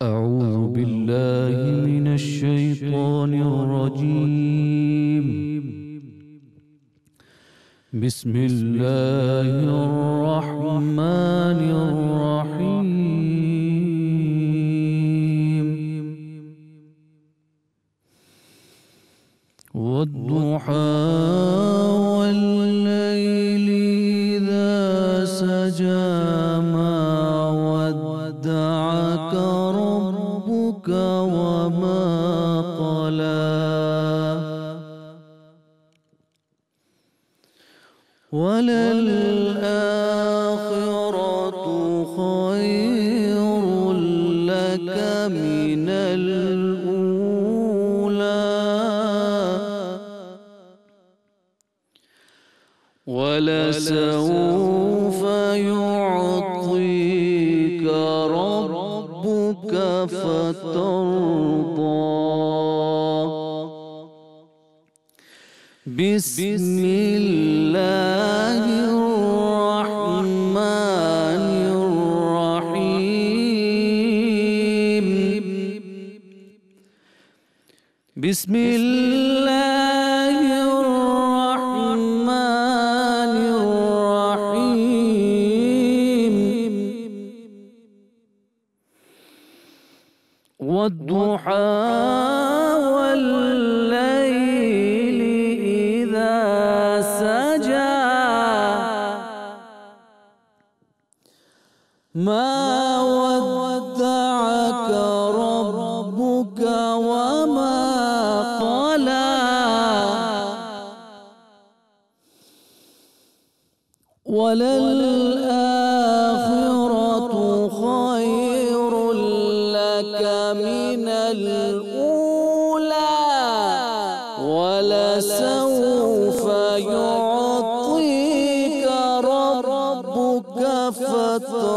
أعوذ بالله من الشيطان الرجيم بسم الله الرحمن الرحيم والضحى والليل إذا سجى ما ودعك ربك وما قلى وللآخرة خير لك من الأولى ولسوف يعطيك ربك فترضى بسم الله الرحمن الرحيم بسم الله الرحمن الرحيم والضحى والليل إذا سجى ما ودعك ربك وما قلى وللآخرة خير لك من الأولى ولسوف يعطيك ربك فترضى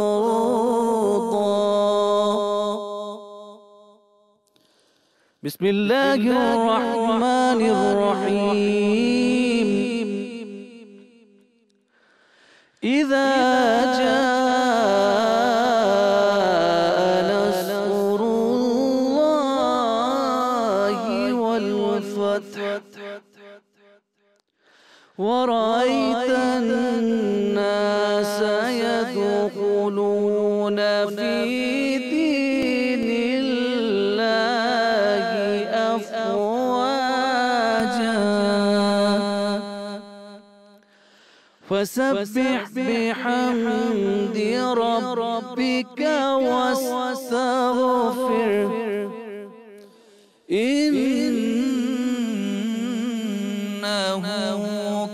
بسم الله الرحمن الرحيم إذا جاء نصر الله والفتح ورأيت فسبح بحمد ربك واستغفر إنه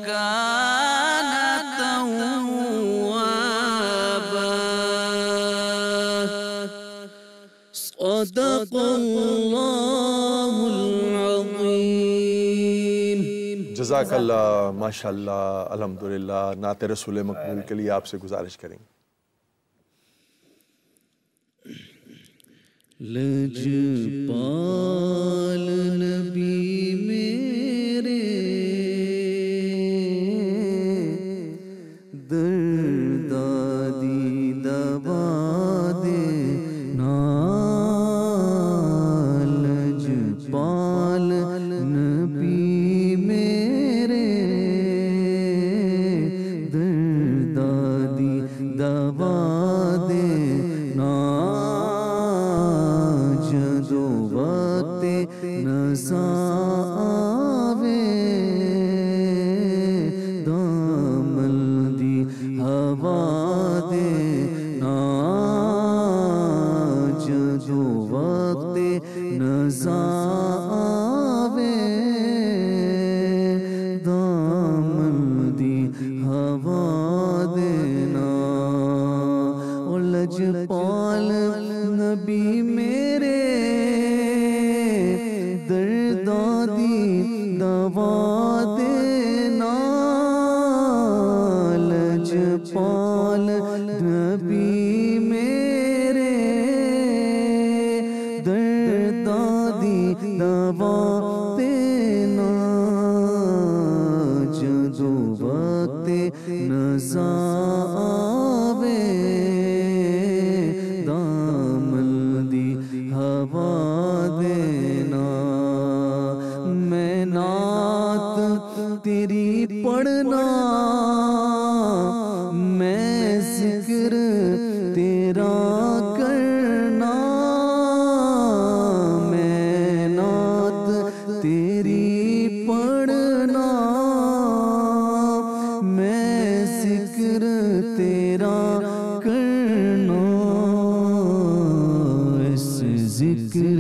كان توابا صدق الله العظيم. جزاک اللہ، ماشاء اللہ، الحمدللہ. نعت رسول مقبول کے لیے آپ سے گزارش کریں گے. لجپال نبی میرے دردادی دوا دینا، لجپال نبی میرے دردادی دوا دینا، جدو وقت نزا آوے دامن دی ہوا دینا، جدو وقت نزا آوے دامن دی ہوا دینا. او لجپال نبی میرے دردادی دوا دینا، لجپال نبی میرے دردادی دوا دینا، جدو وقت نزا آوے دامن دی ہوا دینا. میں نعت تیری پڑھنا، میں ذکر تیرا کرنا، میں نعت تیری پڑھنا، میں ذکر تیرا کرنا. اس ذکر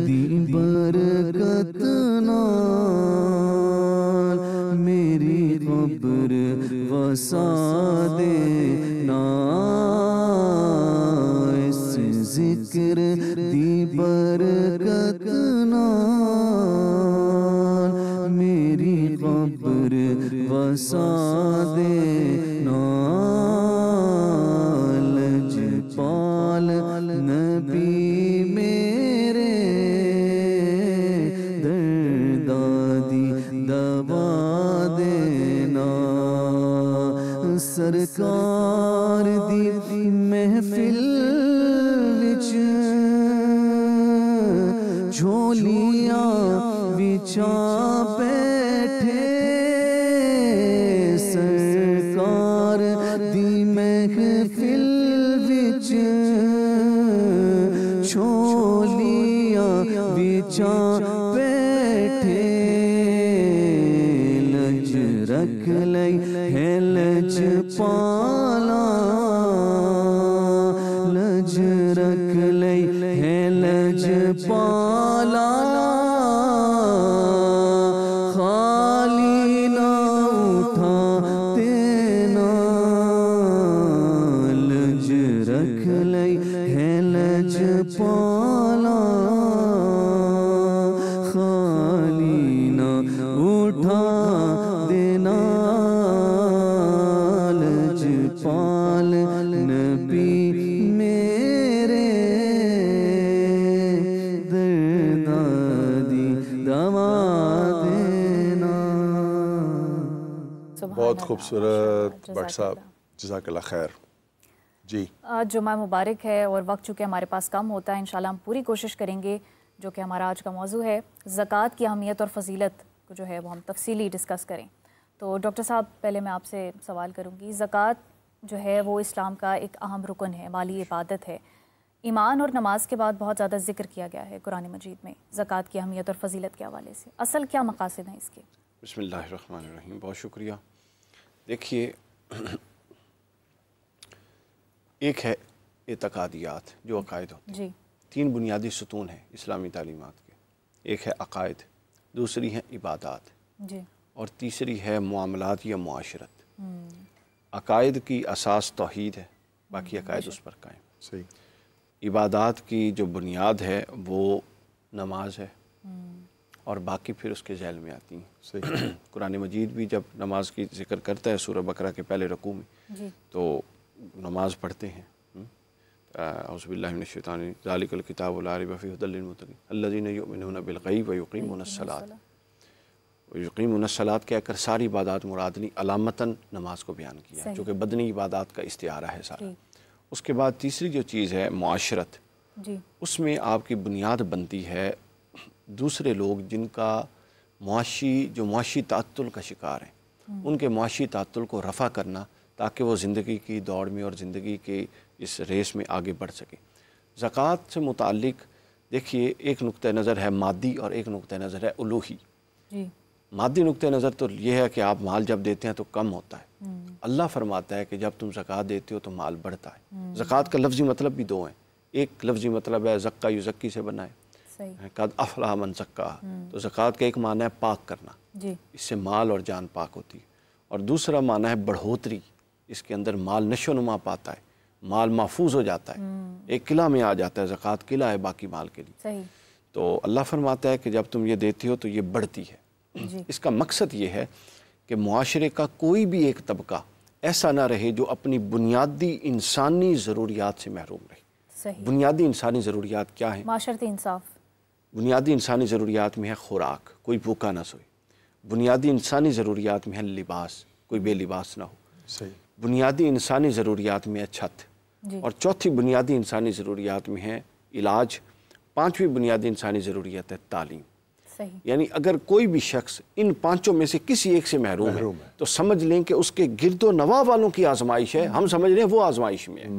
دی برکت نال میری قبر وسا دینا، اس ذکر دی برکت نال میری قبر وسا دینا. لجپال نبی میرے دردادی دوا دینا، سرکار دی محفل وچ جھولیاں وچا بیٹھے، سرکار دی محفل وچ جھولیاں وچا بیٹھے، لج رکھ لئی ہے لجپالا، لج رکھ لئی ہے لجپالا، خالی نہ اٹھا دینا، لج رکھ لئی ہے لجپالا، خالی نہ اٹھا دینا. لجپال نبی میرے دردادی دوا دینا. بہت خوبصورت بٹ صاحب، جزاک اللہ خیر. جی آج جمعہ مبارک ہے اور وقت چونکہ ہمارے پاس کم ہوتا ہے، انشاءاللہ ہم پوری کوشش کریں گے جو کہ ہمارا آج کا موضوع ہے زکوٰۃ کی اہمیت اور فضیلت کو جو ہے وہ ہم تفصیلی ڈسکس کریں. تو ڈاکٹر صاحب پہلے میں آپ سے سوال کروں گی، زکوٰۃ جو ہے وہ اسلام کا ایک اہم رکن ہے، مالی عبادت ہے. ایمان اور نماز کے بعد بہت زیادہ ذکر کیا گیا ہے قرآن مجید میں زکوٰۃ کی اہمیت اور فضیلت کے حوالے سے. اصل کیا مقاصد ہیں اس کے؟ بسم اللہ الرحمن الرحیم. بہت شکریہ. دیکھیے ایک ہے اعتقادیات جو عقائد ہوتے ہیں. 3 بنیادی ستون ہیں اسلامی تعلیمات کے. ایک ہے عقائد، دوسری ہے عبادات اور تیسری ہے معاملات یا معاشرت. عقائد کی اساس توحید ہے، باقی عقائد اس پر قائم. صحیح. عبادات کی جو بنیاد ہے وہ نماز ہے اور باقی پھر اس کے ذیل میں آتی ہیں. صحیح. قرآن مجید بھی جب نماز کی ذکر کرتا ہے سورہ بقرہ کے پہلے رکوع میں تو نماز پڑھتے ہیں. اعوذ باللہ من الشیطان الرجیم ذالک الکتاب لا ریب فیہ ھدی للمتقین الذین یؤمنون بالغیب ویقیمون الصلاۃ. یقیمون الصلاۃ کہہ کر ساری عبادات مراد نہیں، علامتاً نماز کو بیان کیا ہے جو کہ بدنی عبادات کا استعارہ ہے سارا. اس کے بعد تیسری جو چیز ہے معاشرت، اس میں آپ کی بنیاد بنتی ہے دوسرے لوگ جن کا معاشی تعطل کا شکار ہیں، ان کے معاشی تعطل کو رفع کرنا تاکہ وہ زندگی کی دوڑ میں اور زندگی کے اس ریس میں آگے بڑھ سکے. زکوٰۃ سے متعلق دیکھیے ایک نقطہ نظر ہے مادی اور ایک نقطہ نظر ہے الوہی. مادی نقطہ نظر تو یہ ہے کہ آپ مال جب دیتے ہیں تو کم ہوتا ہے. اللہ فرماتا ہے کہ جب تم زکوٰۃ دیتے ہو تو مال بڑھتا ہے. زکوٰۃ کا لفظی مطلب بھی 2 ہیں. ایک لفظی مطلب ہے زکا یزکی سے بنا ہے، قد افلح من زکا. تو زکوٰۃ کا ایک معنی ہے پاک کرنا، اس سے مال اور جان پاک ہوتی ہے. اور دوسرا معنی ہے بڑھوتری، اس کے اندر مال نشو نما پاتا ہے، مال محفوظ ہو جاتا ہے، ایک قلعہ میں آ جاتا ہے. زکوٰۃ قلعہ ہے باقی مال کے لیے. تو اللہ فرماتا ہے کہ جب تم یہ دیتے ہو تو یہ بڑھتی ہے. اس کا مقصد یہ ہے کہ معاشرے کا کوئی بھی ایک طبقہ ایسا نہ رہے جو اپنی بنیادی انسانی ضروریات سے محروم رہے. بنیادی انسانی ضروریات کیا ہیں؟ معاشرتی انصاف. بنیادی انسانی ضروریات میں ہے خوراک، کوئی بھوکا نہ سوئے. بنیادی انسانی ضروریات میں ہے لباس، کوئی بے لباس نہ ہو. بنیادی انسانی ضروریات میں ہے چھت. اور چوتھی بنیادی انسانی ضروریات میں ہے علاج. 5ویں بنیادی انسانی ضروریات ہے تعلیم. یعنی اگر کوئی بھی شخص ان 5 میں سے کسی ایک سے محروم ہے تو سمجھ لیں کہ اس کے گرد و نواح والوں کی آزمائش ہے. ہم سمجھ رہے ہیں وہ آزمائش میں ہے،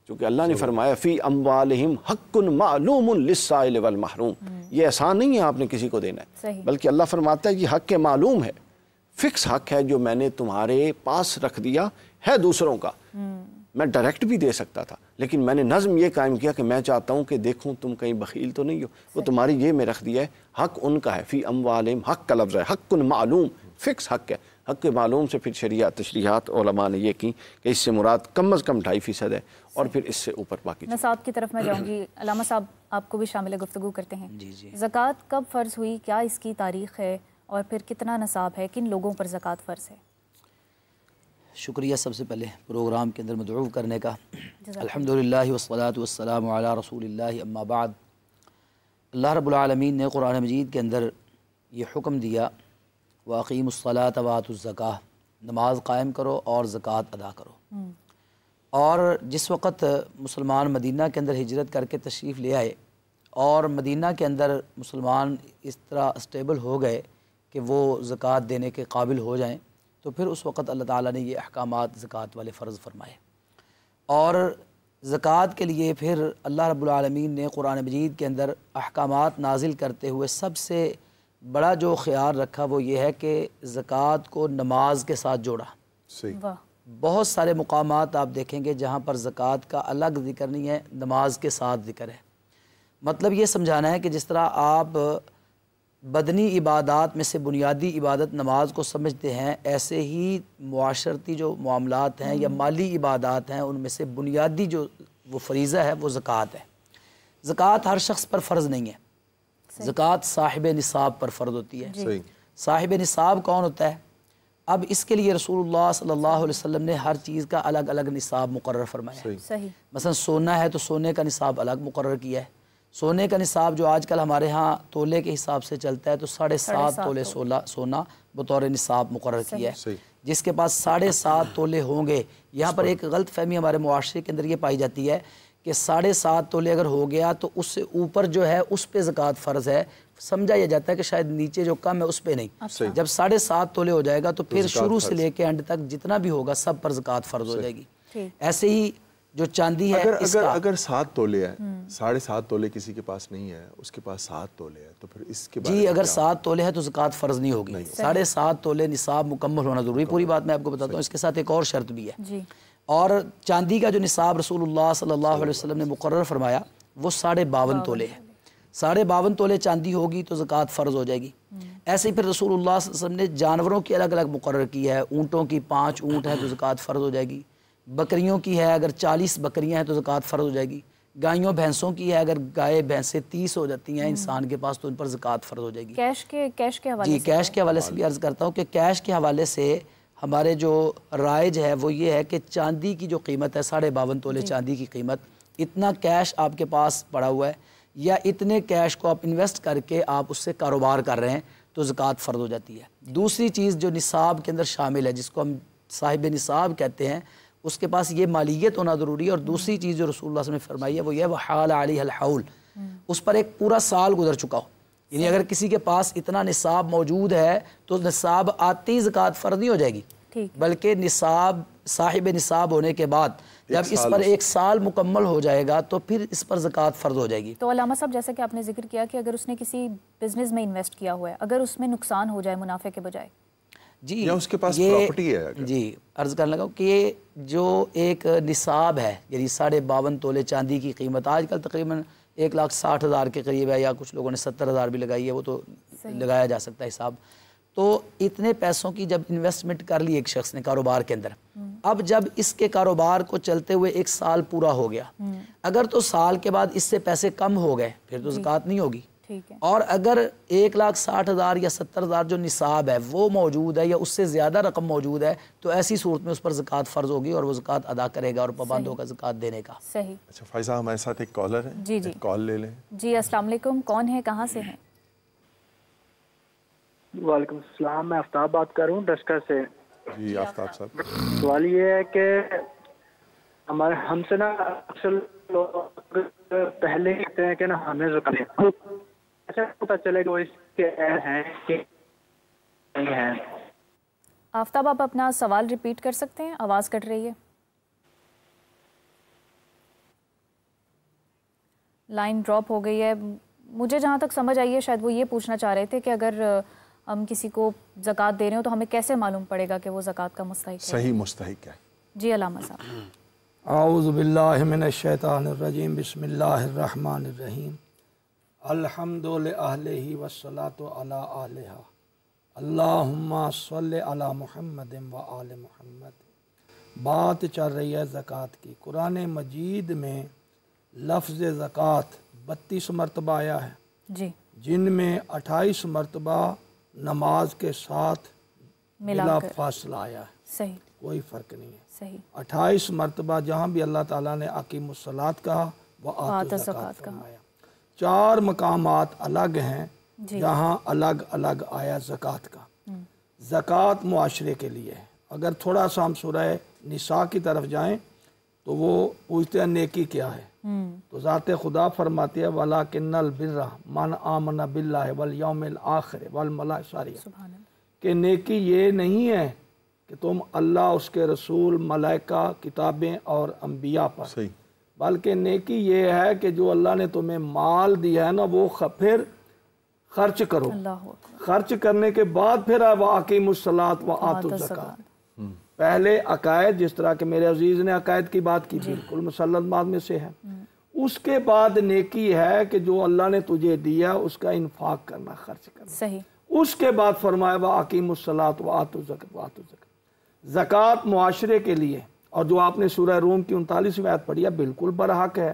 چونکہ اللہ نے فرمایا فی اموالہم حق معلوم للسائل والمحروم. یہ احسان نہیں ہے آپ نے کسی کو دینا ہے، بلکہ اللہ فرماتا ہے یہ حق معلوم ہے، فکس حق ہے جو میں نے تمہارے پاس رکھ دیا ہے. دوسروں کا میں ڈائریکٹ بھی دے سکتا تھا، لیکن میں نے نظم یہ قائم کیا کہ میں چاہتا ہوں کہ دیکھوں تم کہیں بخیل تو نہیں ہو. وہ تمہاری یہ میں رکھ دیا ہے، حق ان کا ہے. فی اموالہم حق کا لفظ ہے، حق معلوم، فکس حق ہے. حق معلوم سے پھر شریعت تشریحات علماء نے یہ کی کہ اس سے مراد کم از کم 2.5% ہے اور پھر اس سے اوپر باقی. نصاب کی طرف میں جاؤں گی. علامہ صاحب آپ کو بھی شامل گفتگو کرتے ہیں. زکوٰۃ کب فرض ہوئی، کیا اس کی تاریخ ہے اور پھر کتنا نصاب ہے، کن لوگوں پر زکوٰۃ فرض ہے؟ شکریہ سب سے پہلے پروگرام کے اندر مدعو کرنے کا. الحمدللہ والصلاۃ والسلام علی رسول اللہ، اما بعد. اللہ رب العالمین نے قرآن مجید کے اندر یہ حکم دیا وَأَقِیمُوا الصَّلَاةَ وَآتُوا الزَّکَاةَ، نماز قائم کرو اور زکوٰۃ ادا کرو. اور جس وقت مسلمان مدینہ کے اندر ہجرت کر کے تشریف لے آئے اور مدینہ کے اندر مسلمان اس طرح اسٹیبل ہو گئے کہ وہ زکوٰۃ دینے کے قابل ہو جائیں، تو پھر اس وقت اللہ تعالیٰ نے یہ احکامات زکوٰۃ والے فرض فرمائے. اور زکوٰۃ کے لیے پھر اللہ رب العالمین نے قرآن مجید کے اندر احکامات نازل کرتے ہوئے سب سے بڑا جو خیال رکھا وہ یہ ہے کہ زکوٰۃ کو نماز کے ساتھ جوڑا. بہت سارے مقامات آپ دیکھیں گے جہاں پر زکوٰۃ کا الگ ذکر نہیں ہے، نماز کے ساتھ ذکر ہے. مطلب یہ سمجھانا ہے کہ جس طرح آپ بدنی عبادات میں سے بنیادی عبادت نماز کو سمجھتے ہیں، ایسے ہی معاشرتی جو معاملات ہیں یا مالی عبادات ہیں ان میں سے بنیادی جو وہ فریضہ ہے وہ زکوٰۃ ہے. زکوٰۃ ہر شخص پر فرض نہیں ہے، زکوٰۃ صاحب نصاب پر فرض ہوتی ہے. صاحب نصاب کون ہوتا ہے؟ اب اس کے لیے رسول اللہ صلی اللہ علیہ وسلم نے ہر چیز کا الگ الگ نصاب مقرر فرمایا ہے. مثلا سونا ہے تو سونے کا نصاب الگ مقرر کیا ہے. سونے کا نصاب جو آج کل ہمارے ہاں تولے کے حساب سے چلتا ہے تو 7.5 تولے سونا بطور نصاب مقرر کیا ہے. جس کے پاس 7.5 تولے ہوں گے، یہاں پر ایک غلط فہمی ہمارے معاشرے کے اندر یہ پائی جاتی ہے کہ 7.5 تولے اگر ہو گیا تو اس سے اوپر جو ہے اس پہ زکوٰۃ فرض ہے. سمجھا یہ جاتا ہے کہ شاید نیچے جو کم ہے اس پہ نہیں. جب 7.5 تولے ہو جائے گا تو پھر شروع سے لے کے اینڈ تک جتنا بھی ہوگا سب پر زکوٰۃ فرض ہو جائے گی. ایسے ہی جو چاندی ہے اگر 7 تولے ہے 7.5 تولے کسی کے پاس نہیں ہے، اس کے پاس 7 تولے ہے، تو پھر اس کے جی اگر 7 تولے ہے تو زکوٰۃ فرض نہیں ہوگی، 7.5 تولے نصاب مکمل ہونا ضروری. پوری بات میں آپ کو بتاتا ہوں. اس کے ساتھ ایک اور شرط بھی ہے، اور چاندی کا جو نصاب رسول اللہ صلی اللہ علیہ وسلم نے مقرر فرمایا وہ 52.5 تولے ہے. 52.5 تولے چاندی ہوگی تو زکوٰۃ فرض ہو جائے گی. ایسے ہی پھر رسول اللہ صلی اللہ علیہ وسلم نے جانوروں کی الگ الگ مقرر کی ہے. اونٹوں کی 5 اونٹ ہے تو زکوٰۃ فرض ہو جائے گی. بکریوں کی ہے اگر 40 بکریاں ہیں تو زکوٰۃ فرض ہو جائے گی. گائیوں بھینسوں کی ہے اگر گائے بھینسیں 30 ہو جاتی ہیں انسان کے پاس تو ان پر زکوٰۃ فرض ہو جائے گی. کیش کے حوالے جی کیش کے حوالے سے بھی عرض کرتا ہوں کہ کیش کے حوالے سے ہمارے جو رائج ہے وہ یہ ہے کہ چاندی کی جو قیمت ہے 52.5 تولے چاندی کی قیمت، اتنا کیش آپ کے پاس پڑا ہوا ہے یا اتنے کیش کو آپ انویسٹ کر کے آپ اس سے کاروبار کر رہے ہیں تو زکوٰۃ فرض ہو جاتی ہے. دوسری چیز جو نصاب کے اندر شامل ہے جس کو ہم صاحب نصاب کہتے ہیں، اس کے پاس یہ مالیت ہونا ضروری ہے. اور دوسری چیز جو رسول اللہ صلی اللہ علیہ وسلم نے فرمائی ہے وہ یہ ہے وحال علیہ الحول، اس پر ایک پورا سال گزر چکا ہو. یعنی اگر کسی کے پاس اتنا نصاب موجود ہے تو نصاب آتے ہی زکوٰۃ فرض نہیں ہو جائے گی، بلکہ نصاب صاحب نصاب ہونے کے بعد جب اس پر 1 سال مکمل ہو جائے گا تو پھر اس پر زکوٰۃ فرض ہو جائے گی. تو علامہ صاحب جیسا کہ آپ نے ذکر کیا کہ اگر اس نے کسی بزنس میں انویسٹ کیا ہوا ہے، اگر اس میں نقصان ہو جائے منافع کے بجائے، جی یا اس کے پاس پراپرٹی ہے، جی عرض کرنے لگا کہ جو ایک نصاب ہے یعنی 52.5 تولے چاندی کی قیمت آج کل تقریباً 1,60,000 کے قریب ہے، یا کچھ لوگوں نے 70,000 بھی لگائی ہے، وہ تو لگایا جا سکتا ہے حساب. تو اتنے پیسوں کی جب انویسٹمنٹ کر لی ایک شخص نے کاروبار کے اندر، اب جب اس کے کاروبار کو چلتے ہوئے 1 سال پورا ہو گیا، اگر تو سال کے بعد اس سے پیسے کم ہو گئے پھر تو زکوٰۃ نہیں ہوگی. اور اگر 1,60,000 یا 70,000 جو نصاب ہے وہ موجود ہے یا اس سے زیادہ رقم موجود ہے تو ایسی صورت میں اس پر زکوٰۃ فرض ہوگی اور وہ زکوٰۃ ادا کرے گا اور پابند ہوگا زکوٰۃ دینے کا. صحیح. اچھا فائزہ ہمارے ساتھ ایک کالر ہے، جی کال لے لیں. جی السلام علیکم، کون ہے، کہاں سے ہیں؟ وعلیکم السلام، میں آفتاب بات کر رہا ہوں ڈسکا سے. جی آفتاب صاحب، سوال یہ ہے کہ ہم سے نا اکثر لوگ پہلے کہتے ہیں کہ نا ہمیں زکوٰۃ ایسا پتہ چلے کہ وہ اس کے ہیں کہ نہیں ہیں. آفتاب آپ اپنا سوال ریپیٹ کر سکتے ہیں، آواز کٹ رہی ہے. لائن ڈراپ ہو گئی ہے. مجھے جہاں تک سمجھ آئی ہے شاید وہ یہ پوچھنا چاہ رہے تھے کہ اگر ہم کسی کو زکوٰۃ دے رہے ہوں تو ہمیں کیسے معلوم پڑے گا کہ وہ زکوٰۃ کا مستحق ہے؟ صحیح مستحق ہے. جی علامہ صاحب. اعوذ باللہ من الشیطان الرجیم، بسم اللہ الرحمن الرحیم. الحمد للہ والصلاۃ علی اہلہا، اللہم صلی علی محمد و آل محمد. بات چل رہی ہے زکوٰۃ کی. قرآن مجید میں لفظ زکوٰۃ 32 مرتبہ آیا ہے، جی جن میں 28 مرتبہ نماز کے ساتھ بلا فاصلہ آیا ہے. صحیح، کوئی فرق نہیں ہے. صحیح. 28 مرتبہ جہاں بھی اللہ تعالیٰ نے اقیم الصلاۃ کہا وہ آتوا الزکوٰۃ فرمایا. 4 مقامات الگ ہیں جہاں الگ الگ آیا زکوٰۃ کا. زکوٰۃ معاشرے کے لیے ہے. اگر تھوڑا سا ہم سورہ نساء کی طرف جائیں تو وہ پوچھتے ہیں نیکی کیا ہے، تو ذات خدا فرماتی ہے وَلَٰكِنَّ الْبِرَّ مَنْ آمَنَ بِاللَّهِ وَالْيَوْمِ الْآخِرِ وَالْمَلَائِكَةِ. کہ نیکی یہ نہیں ہے کہ تم اللہ، اس کے رسول، ملائکہ، کتابیں اور انبیاء پر، صحیح، بلکہ نیکی یہ ہے کہ جو اللہ نے تمہیں مال دیا ہے نا وہ پھر خرچ کرو. خرچ کرنے کے بعد پھر وَأَقِیمُوا الصَّلَاةَ وَآتُوا الزَّکَاةَ. پہلے عقائد، جس طرح کہ میرے عزیز نے عقائد کی بات کی، بالکل مسلط بات میں سے ہے. اس کے بعد نیکی ہے کہ جو اللہ نے تجھے دیا اس کا انفاق کرنا، خرچ کرنا. صحیح. اس کے بعد فرمایا وَأَقِیمُوا الصَّلَاةَ وَآتُوا الزَّکَاةَ. زکوٰۃ معاشرے کے لیے. اور جو آپ نے سورہ روم کی 39ویں آیت پڑھی ہے بالکل برحق ہے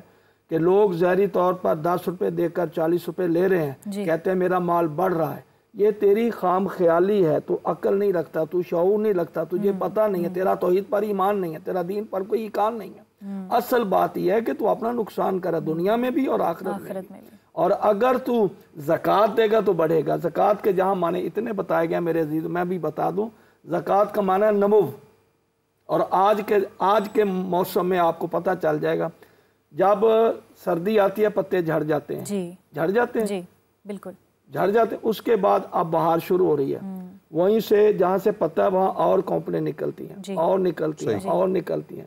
کہ لوگ ظاہری طور پر 10 روپے دے کر 40 روپے لے رہے ہیں، کہتے ہیں میرا مال بڑھ رہا ہے. یہ تیری خام خیالی ہے، تو عقل نہیں رکھتا، تو شعور نہیں رکھتا، تجھے پتہ نہیں ہے، تیرا توحید پر ایمان نہیں ہے، تیرا دین پر کوئی ایمان نہیں ہے. اصل بات یہ ہے کہ تو اپنا نقصان کرے دنیا میں بھی اور آخرت میں بھی. اور اگر تو زکوٰۃ دے گا تو بڑھے گا. زکوٰۃ کے جہاں معنی اتنے بتائے گئے میرے عزیز، میں بھی بتا دوں. زکوٰۃ کا معنی ہے نمو. اور آج کے موسم میں آپ کو پتہ چل جائے گا، جب سردی آتی ہے پتے جھڑ جاتے ہیں، جھڑ جاتے ہیں، جی بالکل جھڑ جاتے ہیں. اس کے بعد اب بہار شروع ہو رہی ہے. وہیں سے جہاں سے پتہ ہے وہاں اور کونپلیں نکلتی ہیں، اور نکلتی ہیں، اور نکلتی ہیں.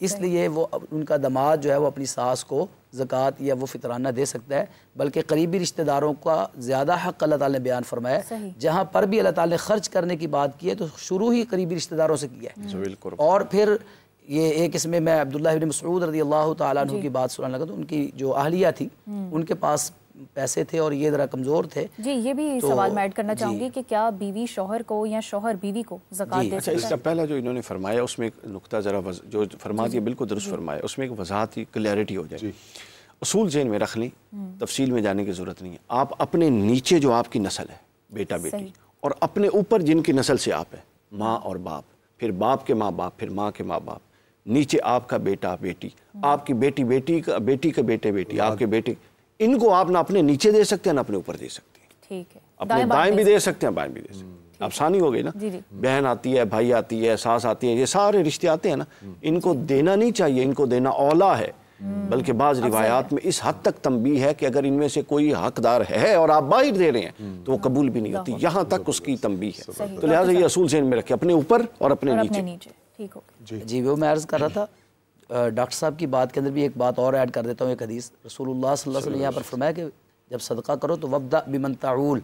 اس لیے وہ ان کا داماد جو ہے وہ اپنی ساس کو زکوٰۃ یا وہ فطرانہ دے سکتا ہے، بلکہ قریبی رشتہ داروں کا زیادہ حق اللہ تعالیٰ نے بیان فرمایا ہے۔ جہاں پر بھی اللہ تعالیٰ نے خرچ کرنے کی بات کی ہے تو شروع ہی قریبی رشتہ داروں سے کیا ہے۔ اور پھر یہ ایک اس میں عبداللہ بن مسعود رضی اللہ تعالیٰ عنہ کی بات سنانے لگا، تو ان کی جو اہلیہ تھی ان کے پاس پیسے تھے اور یہ ذرا کمزور تھے۔ جی یہ بھی سوال میں ایڈ کرنا چاہوں گی کہ کیا بیوی شوہر کو یا شوہر بیوی کو زکوٰۃ دے سکتا ہے؟ اس کا پہلا جو انہوں نے فرمایا اس میں ایک نقطہ ذرا جو فرما دیا بالکل درست فرمایا، اس میں ایک وضاحت کی کلیئرٹی ہو جائے۔ اصول ذہن میں رکھ لیں، تفصیل میں جانے کی ضرورت نہیں ہے۔ آپ اپنے نیچے جو آپ کی نسل ہے، بیٹا بیٹی، اور اپنے اوپر جن کی نسل سے آپ ہے، ماں اور باپ، پھر باپ کے ماں باپ، پھر ماں کے ماں باپ، نیچے آپ کا بیٹا بیٹی، آپ کی بیٹی بیٹی کا بیٹی کے بیٹے بیٹی، آپ کے بیٹے، ان کو آپ نہ اپنے نیچے دے سکتے ہیں نہ اپنے اوپر دے سکتے ہیں۔ ٹھیک ہے، اپنے دائیں بھی دے سکتے ہیں، بائیں بھی دے سکتے ہیں۔ آسانی ہو گئی نا، بہن آتی ہے، بھائی آتی ہے، ساس آتی ہے، یہ سارے رشتے آتے ہیں نا، ان کو دینا نہیں چاہیے، ان کو دینا اولا ہے۔ بلکہ بعض روایات میں اس حد تک تنبیہ ہے کہ اگر ان میں سے کوئی حقدار ہے اور آپ باہر دے رہے ہیں تو وہ قبول بھی نہیں ہوتی، یہاں تک اس کی تنبیہ ہے۔ تو لہٰذا یہ اصول ذہن میں رکھے، اپنے اوپر اور اپنے نیچے۔ ٹھیک ہو جی وہ میں عرض کر رہا تھا، ڈاکٹر صاحب کی بات کے اندر بھی ایک بات اور ایڈ کر دیتا ہوں۔ ایک حدیث رسول اللہ صلی اللہ علیہ وسلم یہاں پر فرمایا کہ جب صدقہ کرو تو وابدأ بمن تعول،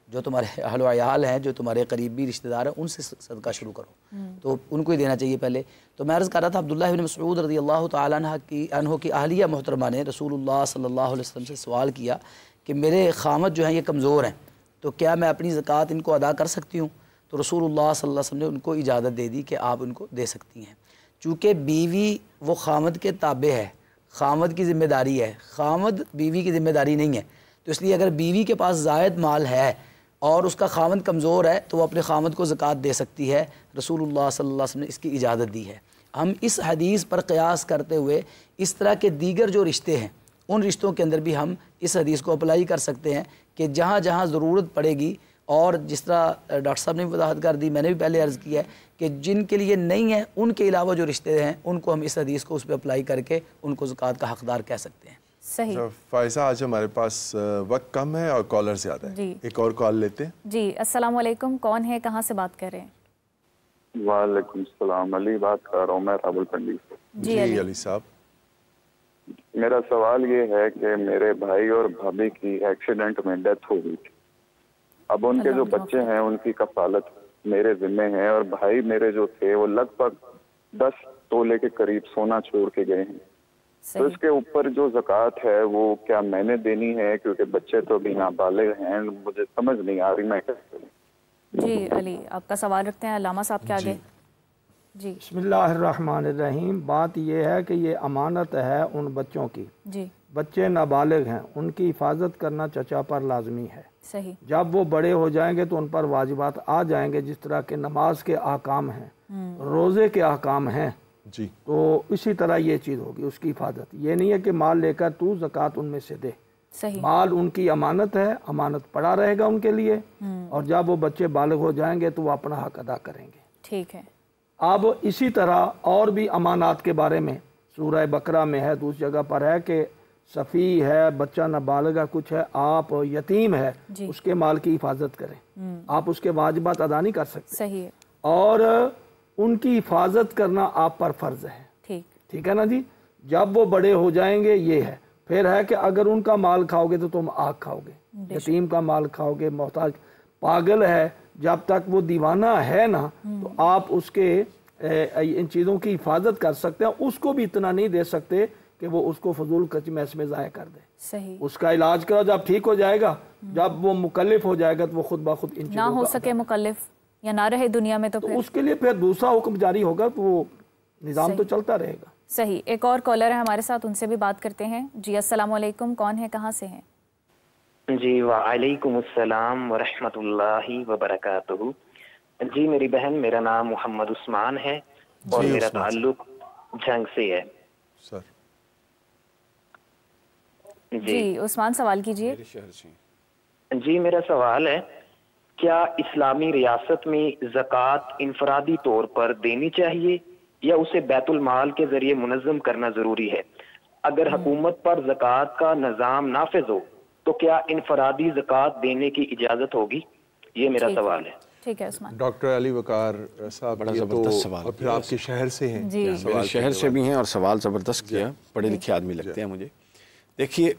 جو تمہارے اہل و عیال ہیں، جو تمہارے قریبی رشتہ دار ہیں، ان سے صدقہ شروع کرو، تو ان کو ہی دینا چاہیے پہلے۔ تو میں عرض کر رہا تھا عبداللہ بن مسعود رضی اللہ تعالیٰ عنہ کی اہلیہ محترمہ نے رسول اللہ صلی اللہ علیہ وسلم سے سوال کیا کہ میرے خامد جو ہیں یہ کمزور ہیں، تو کیا میں اپنی زکوٰۃ ان کو ادا کر سکتی ہوں؟ تو رسول اللہ صلی اللہ علیہ وسلم نے ان کو اجازت دے دی کہ آپ ان کو دے سکتی ہیں، چونکہ بیوی وہ خامد کے تابع ہے، خامد کی ذمہ داری ہے، خامد بیوی کی ذمہ داری نہیں ہے۔ تو اس لیے اگر بیوی کے پاس زائد مال ہے اور اس کا خامد کمزور ہے تو وہ اپنے خامد کو زکوٰۃ دے سکتی ہے۔ رسول اللہ صلی اللہ علیہ وسلم نے اس کی اجازت دی ہے۔ ہم اس حدیث پر قیاس کرتے ہوئے اس طرح کے دیگر جو رشتے ہیں ان رشتوں کے اندر بھی ہم اس حدیث کو اپلائی کر سکتے ہیں کہ جہاں جہاں ضرورت پڑے گی، اور جس طرح ڈاکٹر صاحب نے وضاحت کر دی، میں نے بھی پہلے عرض کیا ہے کہ جن کے لیے نہیں ہے ان کے علاوہ جو رشتے ہیں ان کو ہم اس حدیث کو اس پہ اپلائی کر کے ان کو زکوٰۃ کا حقدار کہہ سکتے ہیں۔ صحیح۔ فائزہ آج ہمارے پاس وقت کم ہے اور کالر زیادہ ہے، ایک اور کال لیتے ہیں۔ جی السلام علیکم، کون ہے، کہاں سے بات کر رہے ہیں؟ وعلیکم السلام، علی بات کر رہا ہوں میں راولپنڈی سے۔ جی علی صاحب، میرا سوال یہ ہے کہ میرے بھائی اور بھابھی کی ایکسیڈنٹ میں ڈیتھ ہو گئی تھی، اب ان کے جو بچے ہیں ان کی کفالت میرے ذمہ ہے، اور بھائی میرے جو تھے وہ لگ بھگ 10 تولے کے قریب سونا چھوڑ کے گئے ہیں، تو اس کے اوپر جو زکوٰۃ ہے وہ کیا میں نے دینی ہے؟ کیونکہ بچے تو ابھی نابالغ ہیں، مجھے سمجھ نہیں آ رہی میں کیسے کروں۔ جی علی آپ کا سوال رکھتے ہیں علامہ صاحب کے آگے۔ جی بسم اللہ الرحمن الرحیم۔ بات یہ ہے کہ یہ امانت ہے ان بچوں کی، جی بچے نابالغ ہیں، ان کی حفاظت کرنا چچا پر لازمی ہے۔ صحیح۔ جب وہ بڑے ہو جائیں گے تو ان پر واجبات آ جائیں گے، جس طرح کہ نماز کے احکام ہیں، روزے کے احکام ہیں، جی تو اسی طرح یہ چیز ہوگی، اس کی حفاظت۔ یہ نہیں ہے کہ مال لے کر تو زکوٰۃ ان میں سے دے، صحیح، مال ان کی امانت ہے، امانت پڑا رہے گا ان کے لیے، اور جب وہ بچے بالغ ہو جائیں گے تو وہ اپنا حق ادا کریں گے۔ ٹھیک ہے۔ اب اسی طرح اور بھی امانات کے بارے میں سورہ بقرہ میں ہے، دوسری جگہ پر ہے کہ صفی ہے، بچہ نابالغ کچھ ہے، آپ یتیم ہے، اس کے مال کی حفاظت کریں، آپ اس کے واجبات ادا نہیں کر سکتے، صحیح ہے، اور ان کی حفاظت کرنا آپ پر فرض ہے۔ ٹھیک ہے نا جی۔ جب وہ بڑے ہو جائیں گے یہ ہے، پھر ہے کہ اگر ان کا مال کھاؤ گے تو تم آگ کھاؤ گے، یتیم کا مال کھاؤ گے، محتاج پاگل ہے، جب تک وہ دیوانہ ہے نا تو آپ اس کے ان چیزوں کی حفاظت کر سکتے ہیں، اس کو بھی اتنا نہیں دے سکتے کہ وہ اس کو فضول کچمس میں ضائع کر دے۔ صحیح۔ اس کا علاج کرو، جب ٹھیک ہو جائے گا، جب وہ مکلف ہو جائے گا تو وہ خود بخود ان نہ ہو سکے مکلف یا نہ رہے دنیا میں تو پھر اس کے لیے پھر دوسرا حکم جاری ہوگا، تو وہ نظام تو چلتا رہے گا۔ صحیح۔ ایک اور کالر ہے ہمارے ساتھ، ان سے بھی بات کرتے ہیں۔ جی السلام علیکم، کون ہے، کہاں سے ہیں؟ جی وعلیکم السلام ورحمۃ اللہ وبرکاتہ۔ جی میری بہن، میرا نام محمد عثمان ہے اور میرا تعلق جھنگ سے ہے۔ سر جی عثمان سوال کیجئے۔ جی میرا سوال ہے، کیا اسلامی ریاست میں زکوٰۃ انفرادی طور پر دینی چاہیے یا اسے بیت المال کے ذریعے منظم کرنا ضروری ہے؟ اگر حکومت پر زکوٰۃ کا نظام نافذ ہو تو کیا انفرادی زکوٰۃ دینے کی اجازت ہوگی؟ یہ میرا سوال ہے۔ ٹھیک ہے عثمان. ڈاکٹر علی وقار صاحب بڑا یہ زبردست تو سوال اور پھر آپ کے شہر سے ہیں. جی میرے شہر سے بھی ہیں اور سوال زبردست کیا, پڑھے لکھے آدمی لگتے ہیں مجھے. دیکھیے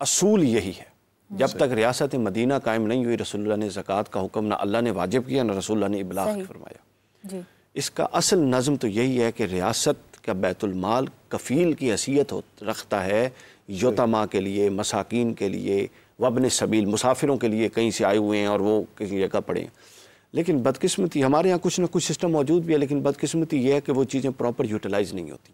اصول یہی ہے, جب تک ریاست مدینہ قائم نہیں ہوئی رسول اللہ نے زکوٰۃ کا حکم نہ اللہ نے واجب کیا نہ رسول اللہ نے ابلاغ فرمایا. جی اس کا اصل نظم تو یہی ہے کہ ریاست کا بیت المال کفیل کی حیثیت رکھتا ہے یتامہ کے لیے, مساکین کے لیے, وابن سبیل مسافروں کے لیے, کہیں سے آئے ہوئے ہیں اور وہ کسی جگہ پڑے ہیں. لیکن بدقسمتی ہمارے یہاں کچھ نہ کچھ سسٹم موجود بھی ہے, لیکن بدقسمتی یہ ہے کہ وہ چیزیں پراپر یوٹیلائز نہیں ہوتی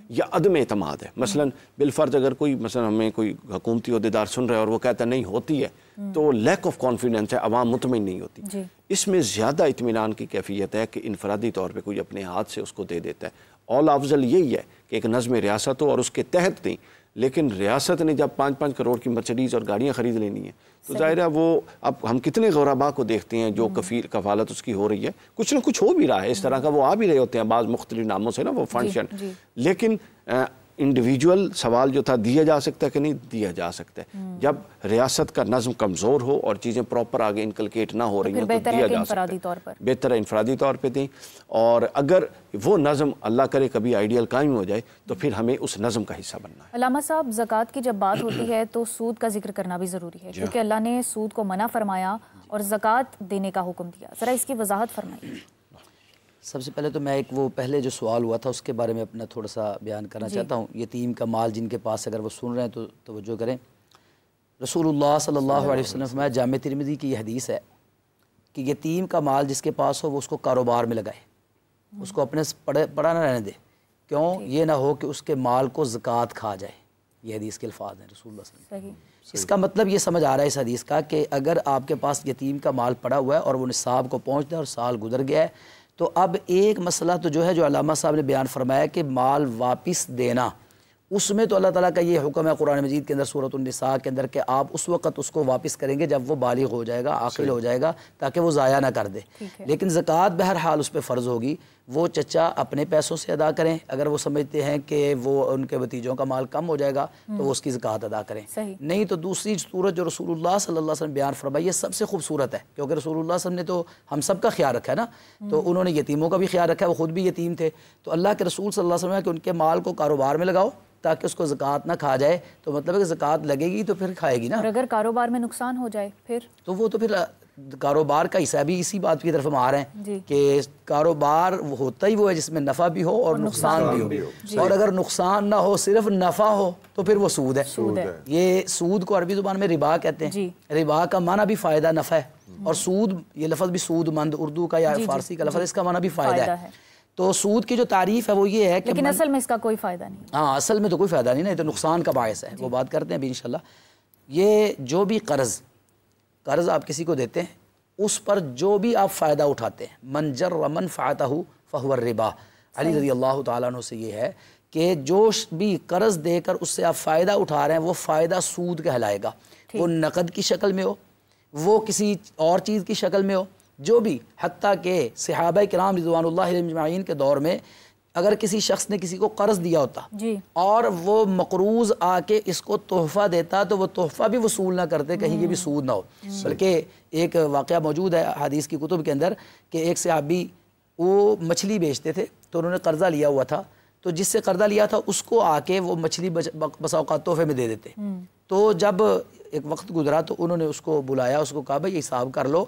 یا عدم اعتماد ہے. مثلا بالفرض اگر کوئی مثلا ہمیں کوئی حکومتی عہدیدار سن رہا ہے اور وہ کہتا ہے نہیں ہوتی ہے, تو لیک آف کانفیڈنس ہے, عوام مطمئن نہیں ہوتی. اس میں زیادہ اطمینان کی کیفیت ہے کہ انفرادی طور پہ کوئی اپنے ہاتھ سے اس کو دے دیتا ہے. اول افضل یہی ہے کہ ایک نظم ریاست ہو اور اس کے تحت دیں. لیکن ریاست نے جب 5-5 کروڑ کی مرسڈیز اور گاڑیاں خرید لینی ہیں تو ظاہر ہے وہ, اب ہم کتنے غربا کو دیکھتے ہیں جو کفالت اس کی ہو رہی ہے, کچھ نہ کچھ ہو بھی رہا ہے اس طرح کا, وہ آ بھی رہے ہوتے ہیں بعض مختلف ناموں سے نا وہ فنکشن. لیکن انڈیویجول سوال جو تھا دیا جا سکتا ہے کہ نہیں دیا جا سکتا ہے. جب ریاست کا نظم کمزور ہو اور چیزیں پراپر آگے انکلکیٹ نہ ہو رہی ہیں تو دیا جا سکتا ہے. بہتر ہے انفرادی طور پہ دیں, اور اگر وہ نظم اللہ کرے کبھی آئیڈیل قائم ہو جائے تو پھر ہمیں اس نظم کا حصہ بننا ہے. علامہ صاحب, زکوٰۃ کی جب بات ہوتی ہے تو سود کا ذکر کرنا بھی ضروری ہے کیونکہ اللہ نے سود کو منع فرمایا اور زکوٰۃ دینے کا حکم دیا. ذرا اس کی وضاحت فرمائیے. سب سے پہلے تو میں ایک وہ پہلے جو سوال ہوا تھا اس کے بارے میں اپنا تھوڑا سا بیان کرنا چاہتا ہوں. یتیم کا مال جن کے پاس اگر وہ سن رہے ہیں تو توجہ کریں. رسول اللہ صلی اللہ علیہ وسلم فرمایا, جامع ترمذی کی یہ حدیث ہے کہ یتیم کا مال جس کے پاس ہو وہ اس کو کاروبار میں لگائے, اس کو اپنے پڑا نہ رہنے دے. کیوں؟ یہ نہ ہو کہ اس کے مال کو زکوٰۃ کھا جائے. یہ حدیث کے الفاظ ہیں رسول اللہ صلی اللہ علیہ وسلم. اس کا مطلب یہ سمجھ آ رہا ہے اس حدیث کا کہ اگر آپ کے پاس یتیم کا مال پڑا ہوا ہے اور وہ نصاب کو پہنچتا ہے اور سال گزر گیا ہے, تو اب ایک مسئلہ تو جو ہے جو علامہ صاحب نے بیان فرمایا کہ مال واپس دینا, اس میں تو اللہ تعالیٰ کا یہ حکم ہے قرآن مجید کے اندر سورۃ النساء کے اندر کہ آپ اس وقت اس کو واپس کریں گے جب وہ بالغ ہو جائے گا, عاقل ہو جائے گا, تاکہ وہ ضائع نہ کر دے. لیکن زکوٰۃ بہرحال اس پہ فرض ہوگی. وہ چچا اپنے پیسوں سے ادا کریں, اگر وہ سمجھتے ہیں کہ وہ ان کے بھتیجوں کا مال کم ہو جائے گا تو وہ اس کی زکوٰۃ ادا کریں. نہیں تو دوسری صورت جو رسول اللہ صلی اللہ علیہ وسلم بیان فرمائی یہ سب سے خوبصورت ہے, کیونکہ رسول اللہ صلی اللہ علیہ وسلم نے تو ہم سب کا خیال رکھا ہے نا, تو انہوں نے یتیموں کا بھی خیال رکھا ہے, وہ خود بھی یتیم تھے. تو اللہ کے رسول صلی اللہ علیہ وسلم کہ ان کے مال کو کاروبار میں لگاؤ تاکہ اس کو زکوٰۃ نہ کھا جائے. تو مطلب ہے کہ زکوٰۃ لگے گی تو پھر کھائے گی نا. اور اگر کاروبار میں نقصان ہو جائے پھر تو وہ تو پھر کاروبار کا حصہ بھی اسی بات کی طرف ہم آ رہے ہیں کہ کاروبار ہوتا ہی وہ ہے جس میں نفع بھی ہو اور نقصان بھی ہو. اور اگر نقصان نہ ہو صرف نفع ہو تو پھر وہ سود ہے. یہ سود کو عربی زبان میں ربا کہتے ہیں. ربا کا معنی بھی فائدہ نفع ہے, اور سود یہ لفظ بھی سود مند اردو کا یا فارسی کا لفظ, اس کا معنی بھی فائدہ ہے. تو سود کی جو تعریف ہے وہ یہ ہے کہ لیکن اصل میں اس کا کوئی فائدہ نہیں. ہاں اصل میں تو کوئی فائدہ نہیں نا, یہ تو نقصان کا باعث ہے. وہ بات کرتے ہیں ابھی انشاءاللہ. یہ جو بھی قرض آپ کسی کو دیتے ہیں اس پر جو بھی آپ فائدہ اٹھاتے ہیں, من جر منفعتہ فہو الربا. علی رضی اللہ تعالیٰ عنہ سے یہ ہے کہ جو بھی قرض دے کر اس سے آپ فائدہ اٹھا رہے ہیں وہ فائدہ سود کہلائے گا. وہ نقد کی شکل میں ہو, وہ کسی اور چیز کی شکل میں ہو, جو بھی. حتیٰ کہ صحابہ کرام رضوان اللہ علیہم اجمعین کے دور میں اگر کسی شخص نے کسی کو قرض دیا ہوتا اور وہ مقروض آ کے اس کو تحفہ دیتا تو وہ تحفہ بھی وصول نہ کرتے کہیں یہ بھی سود نہ ہو. بلکہ ایک واقعہ موجود ہے حدیث کی کتب کے اندر کہ ایک صحابی وہ مچھلی بیچتے تھے تو انہوں نے قرضہ لیا ہوا تھا, تو جس سے قرضہ لیا تھا اس کو آ کے وہ مچھلی بسا اوقات تحفے میں دے دیتے. تو جب ایک وقت گزرا تو انہوں نے اس کو بلایا, اس کو کہا بھائی حساب کر لو,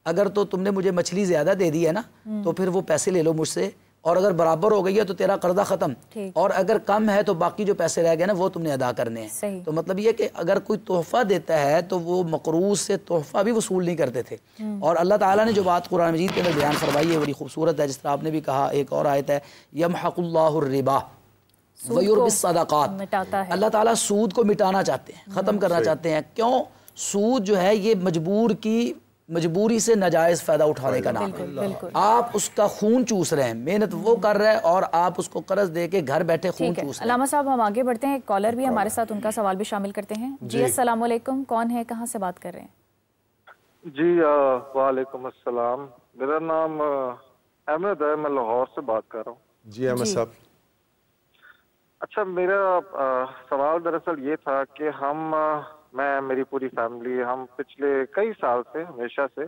اگر تو تم نے مجھے مچھلی زیادہ دے دی ہے نا تو پھر وہ پیسے لے لو مجھ سے, اور اگر برابر ہو گئی ہے تو تیرا قرضہ ختم, اور اگر کم ہے تو باقی جو پیسے رہ گئے نا وہ تم نے ادا کرنے ہیں. تو مطلب یہ کہ اگر کوئی تحفہ دیتا ہے تو وہ مقروض سے تحفہ بھی وصول نہیں کرتے تھے. اور اللہ تعالیٰ نے جو بات قرآن مجید کے اندر بیان فرمائی ہے بڑی خوبصورت ہے, جس طرح آپ نے بھی کہا. ایک اور آیت ہے یمحق اللہ الربا ویربی الصدقات. اللہ تعالیٰ سود کو مٹانا چاہتے ہیں, ختم کرنا چاہتے ہیں. کیوں؟ سود جو ہے یہ مجبوری سے ناجائز فائدہ اٹھانے کا نام ہے. آپ اس کا خون چوس رہے ہیں, محنت وہ کر رہے ہیں اور آپ اس کو قرض دے کے گھر بیٹھے خون چوس رہے ہیں. علامہ صاحب ہم آگے بڑھتے ہیں, ایک کالر بھی ہمارے ساتھ, ان کا سوال بھی شامل کرتے ہیں. جی السلام علیکم, کون ہے, کہاں سے بات کر رہے ہیں؟ جی وعلیکم السلام, میرا نام احمد ہے, میں لاہور سے بات کر رہا ہوں. جی احمد صاحب. اچھا میرا سوال دراصل یہ تھا کہ میری پوری فیملی, ہم پچھلے کئی سال سے ہمیشہ سے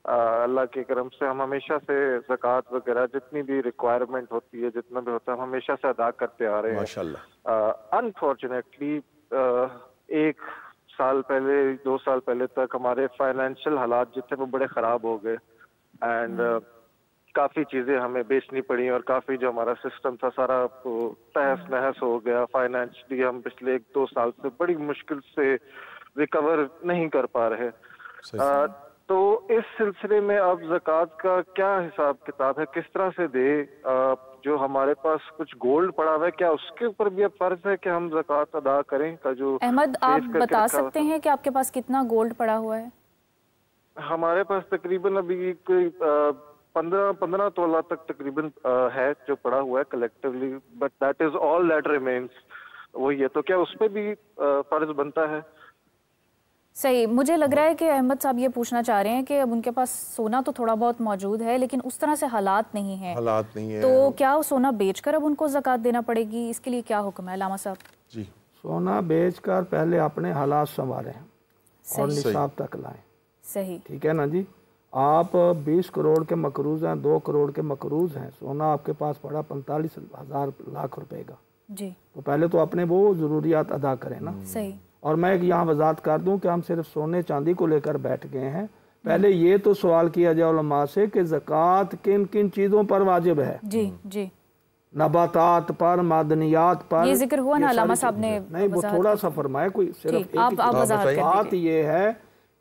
اللہ کے کرم سے ہم ہمیشہ سے زکوٰۃ وغیرہ جتنی بھی ریکوائرمنٹ ہوتی ہے، جتنا بھی ہوتا ہے، ہم ہمیشہ سے ادا کرتے آ رہے ہیں ماشاءاللہ۔ انفارچونیٹلی 1 سال پہلے 2 سال پہلے تک ہمارے فائنینشیل حالات جو تھے وہ بڑے خراب ہو گئے، اینڈ کافی چیزیں ہمیں بیچنی پڑی اور کافی جو ہمارا سسٹم تھا سارا تہس نہس ہو گیا۔ فائنینشلی ہم پچھلے 1-2 سال سے بڑی مشکل سے ریکور نہیں کر پا رہے۔ تو اس سلسلے میں اب زکوٰۃ کا کیا حساب کتاب ہے، کس طرح سے دے؟ جو ہمارے پاس کچھ گولڈ پڑا ہوا ہے، کیا اس کے اوپر بھی اب فرض ہے کہ ہم زکوٰۃ ادا کریں کا؟ جو احمد، آپ بتا سکتے ہیں کہ آپ کے پاس کتنا گولڈ پڑا ہوا ہے؟ ہمارے پاس تقریباً ابھی کوئی 15 تولہ تک تقریباً ہے جو پڑا ہوا ہے collectively, but that is all that remains, وہی ہے۔ تو کیا اس پہ بھی فرض بنتا ہے؟ صحیح، مجھے لگ رہا ہے کہ احمد صاحب یہ پوچھنا چاہ رہے ہیں کہ اب ان کے پاس سونا تو تھوڑا بہت موجود ہے لیکن اس طرح سے حالات نہیں ہیں، تو کیا سونا بیچ کر اب ان کو زکوٰۃ دینا پڑے گی؟ اس کے لیے کیا حکم ہے علامہ صاحب؟ جی، سونا بیچ کر پہلے اپنے حالات سنواریں اور نصاب تک لائیں۔ صحیح، ٹھیک ہے نا جی؟ آپ 20 کروڑ کے مقروض ہیں، 2 کروڑ کے مقروض ہیں، سونا آپ کے پاس پڑا 45,000 لاکھ روپے کا، جی، تو پہلے تو اپنے وہ ضروریات ادا کریں نا۔ صحیح۔ اور میں یہاں وضاحت کر دوں کہ ہم صرف سونے چاندی کو لے کر بیٹھ گئے ہیں، پہلے یہ تو سوال کیا جائے علماء سے کہ زکوٰۃ کن کن چیزوں پر واجب ہے؟ جی جی، نباتات پر، معدنیات پر، یہ ذکر ہوا نا علامہ صاحب نے؟ نہیں، وہ تھوڑا سا فرمائے، کوئی صرف بات یہ ہے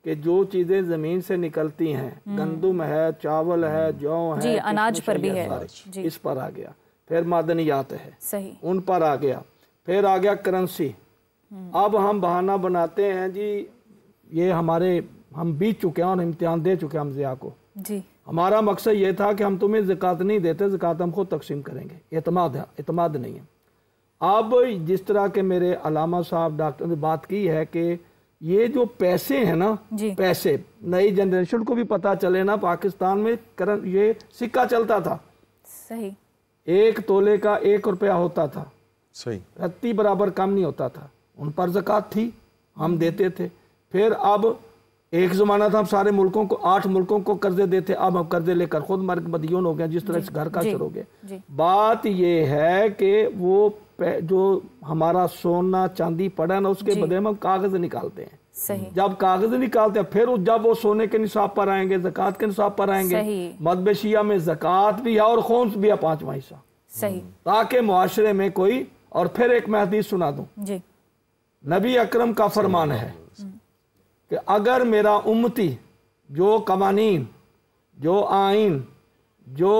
کہ جو چیزیں زمین سے نکلتی ہیں، گندم ہے، چاول ہے، جو ہے، جی، اناج پر بھی ہے، اس پر آ گیا، پھر معدنیات ہے، صحیح، ان پر آ گیا، پھر آ گیا کرنسی۔ اب ہم بہانہ بناتے ہیں جی یہ ہم بیت چکے ہیں اور امتحان دے چکے ہیں ہم ضیاء کو، جی، ہمارا مقصد یہ تھا کہ ہم تمہیں زکوٰۃ نہیں دیتے، زکوٰۃ ہم خود تقسیم کریں گے، اعتماد نہیں ہے۔ اب جس طرح کے میرے علامہ صاحب ڈاکٹر نے بات کی ہے کہ یہ جو پیسے ہیں نا، پیسے نئی جنریشن کو بھی پتہ چلے نا، پاکستان میں یہ سکہ چلتا تھا، صحیح، 1 تولے کا 1 روپیہ ہوتا تھا، صحیح، رتی برابر کم نہیں ہوتا تھا، ان پر زکوٰۃ تھی، ہم دیتے تھے۔ پھر اب ایک زمانہ تھا ہم سارے ملکوں کو 8 ملکوں کو قرضے دیتے، اب ہم قرضے لے کر خود مرگ مدیون ہو گئے، جس طرح اس گھر کا شروع ہو گیا۔ بات یہ ہے کہ وہ جو ہمارا سونا چاندی پڑا نا، اس کے بدلے میں ہم کاغذ نکالتے ہیں، جب کاغذ نکالتے ہیں پھر جب وہ سونے کے نصاب پر آئیں گے، زکوٰۃ کے نصاب پر آئیں گے، مذہب شیعہ میں زکوٰۃ بھی ہے اور خمس بھی ہے 5واں حصہ، صحیح، تاکہ معاشرے میں کوئی۔ اور پھر ایک میں حدیث سنا دوں، نبی اکرم کا فرمان ہے کہ اگر میرا امتی جو قوانین، جو آئین، جو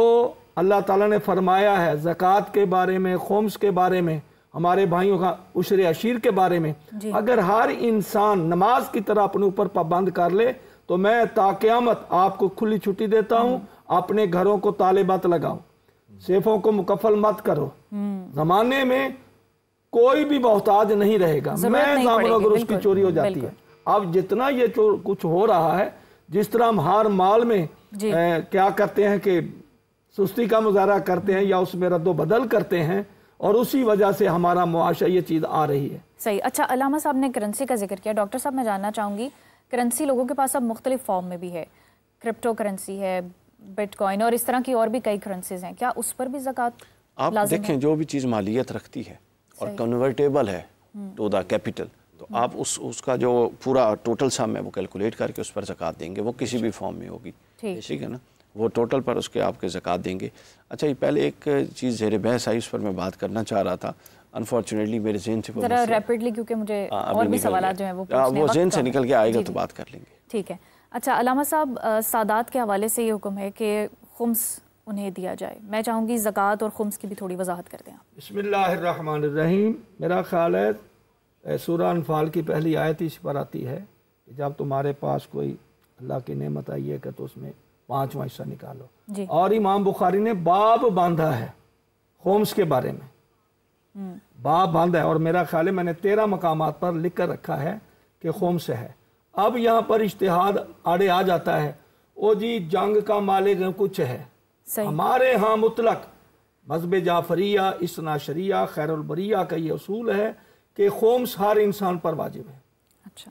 اللہ تعالیٰ نے فرمایا ہے زکوٰۃ کے بارے میں، خمس کے بارے میں، ہمارے بھائیوں کا عشر عشیر کے بارے میں، اگر ہر انسان نماز کی طرح اپنے اوپر پابند کر لے تو میں تا قیامت آپ کو کھلی چھٹی دیتا ہوں، اپنے گھروں کو تالے بات لگاؤ، سیفوں کو مکفل مت کرو، زمانے میں کوئی بھی محتاج نہیں رہے گا، میں زامن اگر اس کی چوری ہو جاتی ہے۔ اب جتنا یہ کچھ ہو رہا ہے، جس طرح ہم ہر مال میں کیا کرتے ہیں کہ سستی کا مظاہرہ کرتے ہیں یا اس میں رد و بدل کرتے ہیں، اور اسی وجہ سے ہمارا معاشرہ یہ چیز آ رہی ہے۔ صحیح۔ اچھا، علامہ صاحب نے کرنسی کا ذکر کیا، ڈاکٹر صاحب میں جاننا چاہوں گی کرنسی لوگوں کے پاس اب مختلف فارم میں بھی ہے، کرپٹو کرنسی ہے، بٹ کوائن اور اس طرح کی اور بھی کئی کرنسیز ہیں، کیا اس پر بھی زکوٰۃ آپ دیکھیں؟ جو بھی چیز مالیت رکھتی ہے اور کنورٹیبل ہے ٹو دا کیپٹل، تو آپ اس کا جو پورا ٹوٹل سم ہے وہ کیلکولیٹ کر کے اس پر زکوٰۃ دیں گے، وہ کسی بھی فارم میں ہوگی، ٹھیک ہے نا، وہ ٹوٹل پر اس کے آپ کے زکوٰۃ دیں گے۔ اچھا، یہ پہلے ایک چیز زیر بحث آئی، اس پر میں بات کرنا چاہ رہا تھا، انفارچونیٹلی میرے ذہن سے ذرا ریپڈلی، کیونکہ مجھے اور بھی سوالات جو ہیں وہ ذہن سے نکل کے آئے گا تو بات کر لیں گے، ٹھیک ہے۔ اچھا علامہ صاحب، سادات کے حوالے سے یہ حکم ہے کہ خمس انہیں دیا جائے، میں چاہوں گی زکوٰۃ اور خمس کی بھی تھوڑی وضاحت کر دیں آپ۔ بسم اللہ الرحمن الرحیم۔ میرا خیال ہے سورہ انفال کی پہلی آیت اس پر آتی ہے کہ جب تمہارے پاس کوئی اللہ کی نعمت آئی ہے کہ تو اس میں 5واں حصہ نکالو، اور امام بخاری نے باب باندھا ہے خمس کے بارے میں، باب باندھا ہے، اور میرا خیال ہے میں نے 13 مقامات پر لکھ کر رکھا ہے کہ خمس ہے۔ اب یہاں پر اجتہاد آڑے آ جاتا ہے، او جی جنگ کا مالک کچھ ہے، ہمارے ہاں مطلق مذہب جعفریہ، اثنا شریعہ، خیر البریہ کا یہ اصول ہے کہ خمس ہر انسان پر واجب ہے۔ اچھا،